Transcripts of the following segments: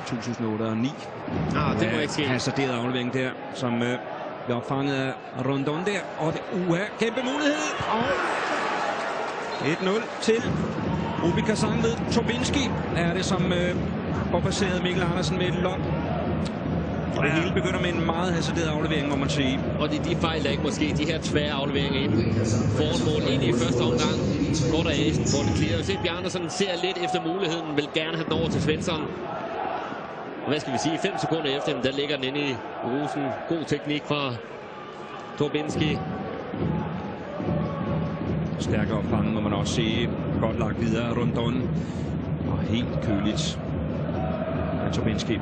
2008 og 9. Det må ikke ske. Hasarderet aflevering der, som blev opfanget af Rondon der. Og det kæmpe mulighed. Og 1-0 til Rubin Kazan ved Turbinski. Er det, som får passeret Mikkel Andersen med et lob. Og det hele begynder med en meget hasarderet aflevering, må man sige. Og det er de fejl, der ikke måske de her tvære afleveringer ind. Foran mål ind i første omgang. Godt af Esten, hvor det clear. Se, Bjarnason ser lidt efter muligheden, vil gerne have den over til Svensson. Og hvad skal vi sige? 5 sekunder efter, der ligger den inde i rusen. God teknik fra Turbinski. Stærk opfang, må man også sige. Godt lagt videre af Rondon. Og helt køligt af Turbinski.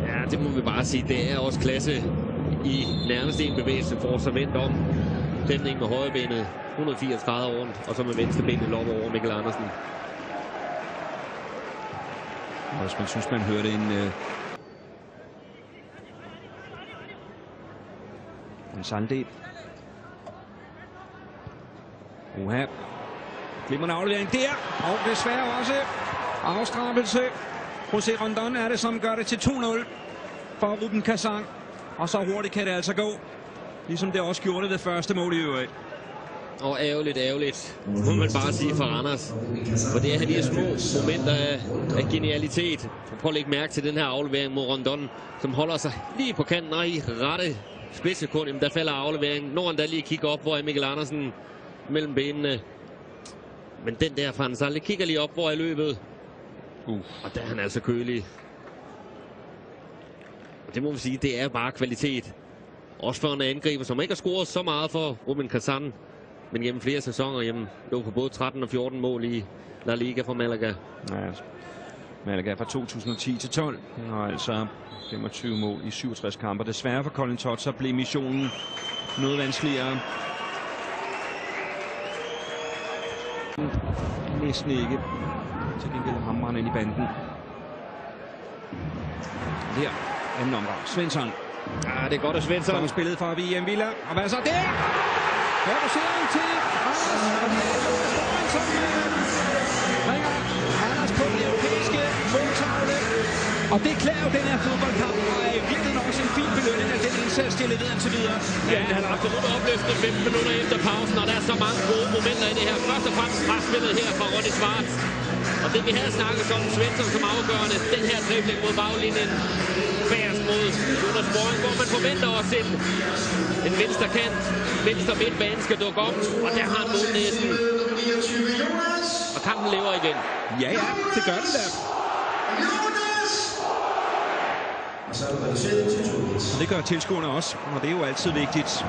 Ja, det må vi bare sige. Det er også klasse i nærmest en bevægelse for at vendt om. Dæmning med højrebenet 180 grader rundt, og så med venstrebenet lop over Mikkel Andersen. Og hvis man synes, man hørte en Sandé. Glimrende aflevering der, og desværre også afstraffelse. José Rondon er det, som gør det til 2-0 for Rubin Kazan. Og så hurtigt kan det altså gå, ligesom det også gjorde det ved første mål i øvrigt. Og ærgerligt, må man bare sige for Randers. For det er de her små momenter af genialitet. Prøv at lægge mærke til den her aflevering mod Rondon, som holder sig lige på kanten og i rette spidssekund. Jamen, der falder afleveringen. Når han der lige kigger op, hvor er Mikkel Andersen mellem benene. Men den der fra Ansal, kigger lige op, hvor er løbet. Og der er han altså kølig. Og det må vi sige, det er bare kvalitet. Også for en angriber, som ikke har scoret så meget for Rubin Kazan. Men gennem flere sæsoner, lå på både 13 og 14 mål i La Liga for Malaga. Ja, Malaga fra 2010 til 12. Og altså 25 mål i 67 kampe. Desværre for Colin Todd, så blev missionen noget vanskeligere. Næsten ikke. Til gengæld hamrer han ind i banden. Her, anden omgang. Svensson. Ja, det er godt af Svensson. Som spillet fra VM Villa. Og hvad så der? Reducering til som ringer Anders på den europæiske måltavle. Og det klæder jo den her fodboldkamp, og er i virkeligheden også en fin belønning af den indsats, de har leveret indtil videre. Ja, han har absolut opløftet 15 minutter efter pausen, og der er så mange gode momenter i det her. Først og fremmest presspillet her fra Ronny Schwarz. Og det vi havde snakket om Svensson som afgørende, den her dribling mod baglinjen, bagerst mod Jonas Boring, hvor man forventer også en venstre kant, venstre midtbane skal dukke op, og der har han målnæsen. Og kampen lever igen. Ja, det gør den der. Det gør tilskuerne også, og det er jo altid vigtigt.